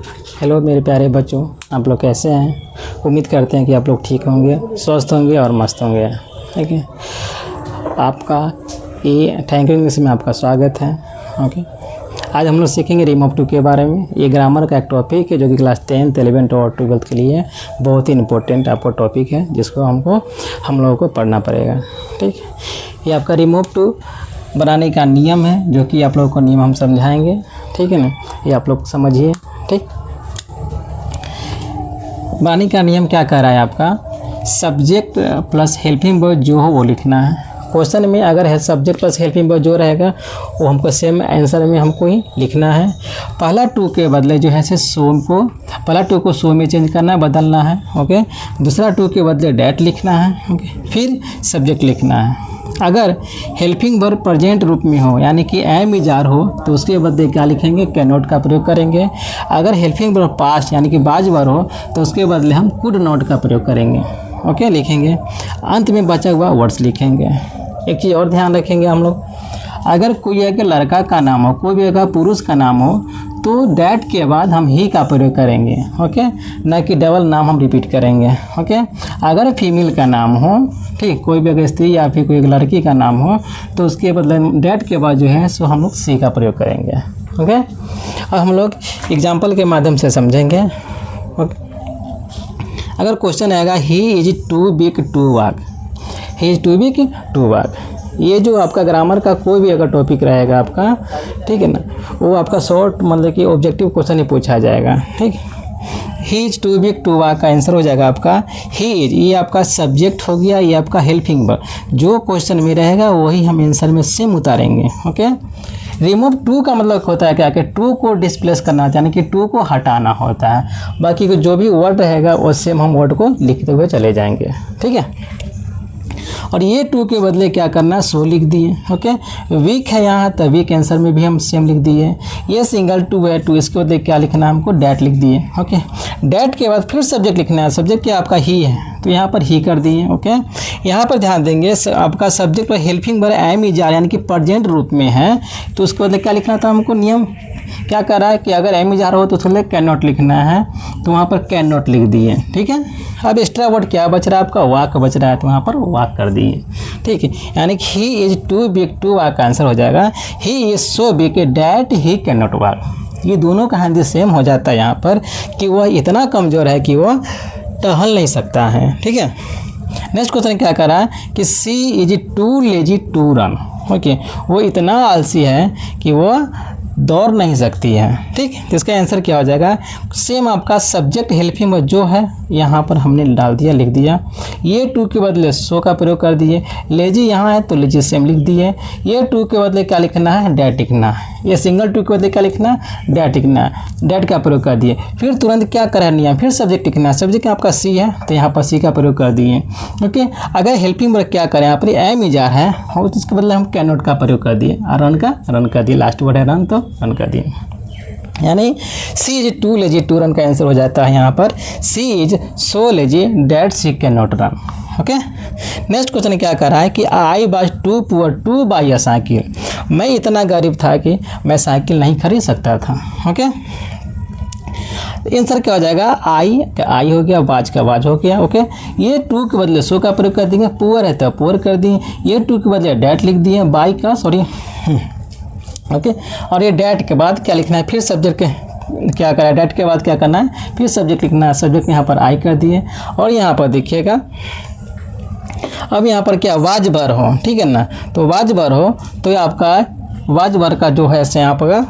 Hello मेरे प्यारे बच्चों, आप लोग कैसे हैं। उम्मीद करते हैं कि आप लोग ठीक होंगे, स्वस्थ होंगे और मस्त होंगे। ठीक है, आपका ये थैंक यू इंग्लिश में आपका स्वागत है। ओके, आज हम लोग सीखेंगे रिमूव टू के बारे में। ये ग्रामर का एक टॉपिक है जो कि क्लास 10th, 11th और 12th के लिए बहुत ही इंपॉर्टेंट आपको टॉपिक है, जिसको हम लोगों को पढ़ना पड़ेगा। ठीक, ये आपका रिमूव टू बनाने का नियम है, जो कि आप लोगों को नियम हम समझाएंगे। ठीक है ना, ये आप लोग समझिए। ठीक, बनाने का नियम क्या कह रहा है आपका, सब्जेक्ट प्लस हेल्पिंग वर्ब जो हो वो लिखना है। क्वेश्चन में अगर है सब्जेक्ट प्लस हेल्पिंग वर्ब जो रहेगा वो हमको सेम आंसर में हमको ही लिखना है। पहला टू के बदले जो है से सो को, पहला टू को सो में चेंज करना है, बदलना है। ओके, दूसरा टू के बदले डैट लिखना है। ओके, फिर सब्जेक्ट लिखना है। अगर हेल्पिंग वर्ब प्रेजेंट रूप में हो यानी कि एम इजार हो तो उसके बदले क्या लिखेंगे, कैन नॉट का प्रयोग करेंगे। अगर हेल्पिंग वर्ब पास्ट यानी कि बाज वर्ब हो तो उसके बदले हम कुड नॉट का प्रयोग करेंगे। ओके, लिखेंगे। अंत में बचा हुआ वर्ड्स लिखेंगे। एक चीज़ और ध्यान रखेंगे हम लोग, अगर कोई एक लड़का का नाम हो, कोई भी अगर पुरुष का नाम हो तो डैट के बाद हम ही का प्रयोग करेंगे। ओके, न कि डबल नाम हम रिपीट करेंगे। ओके, अगर फीमेल का नाम हो, ठीक, कोई भी अगर स्त्री या फिर कोई एक लड़की का नाम हो तो उसके बदले डैट के बाद जो है सो हम लोग सी का प्रयोग करेंगे। ओके, और हम लोग एग्जाम्पल के माध्यम से समझेंगे। ओके, अगर क्वेश्चन आएगा he is too big to walk, he is too big to walk, ये जो आपका ग्रामर का कोई भी अगर टॉपिक रहेगा आपका, ठीक है ना, वो आपका शॉर्ट मतलब कि ऑब्जेक्टिव क्वेश्चन ही पूछा जाएगा। ठीक, he is too big to walk का आंसर हो जाएगा आपका ही इज। ये आपका सब्जेक्ट हो गया, ये आपका हेल्पिंग वर्ब, जो क्वेश्चन में रहेगा वही हम आंसर में सेम उतारेंगे। ओके, रिमूव टू का मतलब होता है क्या कि टू को डिस्प्लेस करना यानी कि टू को हटाना होता है। बाकी को जो भी वर्ड रहेगा वो सेम हम वर्ड को लिखते हुए चले जाएंगे। ठीक है, और ये टू के बदले क्या करना, सो लिख दिए। ओके, वीक है यहाँ तो वीक आंसर में भी हम सेम लिख दिए। ये सिंगल टू है, टू इसके बदले क्या लिखना है हमको, डैट लिख दिए। ओके, डैट के बाद फिर सब्जेक्ट लिखना है। सब्जेक्ट क्या आपका ही है तो यहाँ पर ही कर दिए। ओके, यहाँ पर ध्यान देंगे आपका सब्जेक्ट पर helping verb am is are यानी कि प्रेजेंट रूप में है तो उसके बदले क्या लिखना था हमको, नियम क्या कर रहा है कि अगर एम इज आर हो तो उसके कैन नॉट लिखना है, तो वहाँ पर कैन नॉट लिख दिए। ठीक है, अब एक्स्ट्रा वर्ड क्या बच रहा है आपका, वाक बच रहा है तो वहाँ पर वाक कर दिए। ठीक है, यानी कि he is too big to walk का आंसर हो जाएगा he is so big that he can not walk. ये दोनों का आंसर सेम हो जाता है यहाँ पर कि वह इतना कमज़ोर है कि वह टहल नहीं सकता है। ठीक है, नेक्स्ट क्वेश्चन क्या कर रहा है कि she is too lazy to run. Okay, वो इतना आलसी है कि वह दौड़ नहीं सकती है। ठीक, तो इसका आंसर क्या हो जाएगा, सेम आपका सब्जेक्ट हेल्पिंग वर्ब जो है यहाँ पर हमने डाल दिया, लिख दिया। ये टू के बदले सो का प्रयोग कर दिए। लेजी यहाँ है तो लेजी सेम लिख दिए। ये टू के बदले क्या लिखना है, डैट लिखना है। ये सिंगल टू के बदले क्या लिखना है, डैट लिखना है। डैट का प्रयोग कर दिए। फिर तुरंत क्या करा नियम, फिर सब्जेक्ट लिखना है। सब्जेक्ट आपका सी है तो यहाँ पर सी का प्रयोग कर दिए। ओके, अगर हेल्पिंग वर्ब क्या करें, यहाँ पर एम इज आर है और तो इसके बदले हम कैन नॉट का प्रयोग कर दिए। और रन कर दिए, लास्ट वर्ड है रन तो रन कर दिए। यानी she is too lazy to run का आंसर हो जाता है यहाँ पर she is so lazy that she can not run. Okay, next question क्या कर रहा है कि I was too poor to buy a cycle, मैं इतना गरीब था कि मैं साइकिल नहीं खरीद सकता था। ओके, आंसर क्या हो जाएगा, आई हो गया, बाज का बाज हो गया। ओके, ये टू के बदले सो का प्रयोग कर देंगे। पुअर है तो पुअर कर दिए। ये टू के बदले डैट लिख दिए, बाई का सॉरी। ओके, और ये डैट के बाद क्या लिखना है, फिर सब्जेक्ट के क्या करना है, डैट के बाद क्या करना है, फिर सब्जेक्ट लिखना है। सब्जेक्ट यहाँ पर आई कर दिए। और यहाँ पर देखिएगा अब यहाँ पर क्या वाज वर्ब हो, ठीक है ना, तो वाज वर्ब हो तो आपका वाज वर्ब का जो है यहाँ पर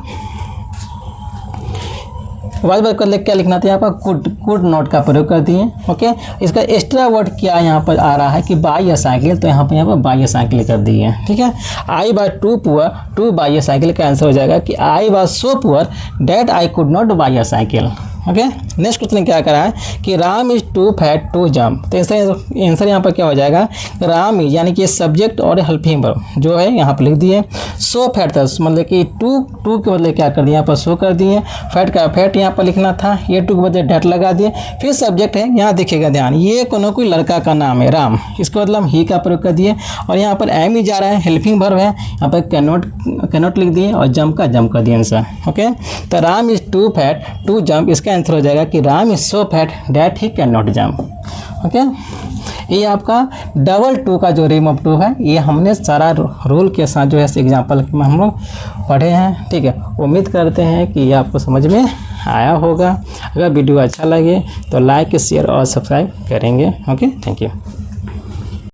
वाज वर्ब कर क्या लिखना था, यहाँ पर कुड नॉट का प्रयोग कर दिए। ओके, इसका एक्स्ट्रा वर्ड क्या यहाँ पर आ रहा है कि बाई अ साइकिल, तो यहाँ पर बाई अ साइकिल कर दिए। ठीक है, I was too poor to buy a cycle का आंसर हो जाएगा कि I was so poor that I could not buy a cycle. Okay. Next question क्या करा है कि Ram is too fat to jump. तो आंसर यहाँ पर क्या हो जाएगा, राम यानी कि सब्जेक्ट और हेल्पिंग वर्ब जो है यहाँ पर लिख दिए। सो फैट था मतलब कि टू के बदले क्या कर दिए यहाँ पर सो कर दिए। फैट का फैट यहाँ पर लिखना था, ये टू के बदले डैट लगा दिए। फिर सब्जेक्ट है, यहाँ देखिएगा ध्यान, ये कोई लड़का का नाम है राम, इसको मतलब ही का प्रयोग कर दिए। और यहाँ पर एम ही जा रहा है, हेल्पिंग वर्ब है, यहाँ पर कैनॉट लिख दिए और जंप का जंप कर दिए आंसर। ओके, तो Ram is too fat to jump, इसका आंसर हो जाएगा कि Ram is so fat that he can not jump. Okay, ये आपका डबल टू का जो रिम ऑफ टू है, ये हमने सारा रूल के साथ जो है एग्जाम्पल में हम लोग पढ़े हैं। ठीक है, उम्मीद करते हैं कि ये आपको समझ में आया होगा। अगर वीडियो अच्छा लगे तो लाइक शेयर और सब्सक्राइब करेंगे। Okay, thank you.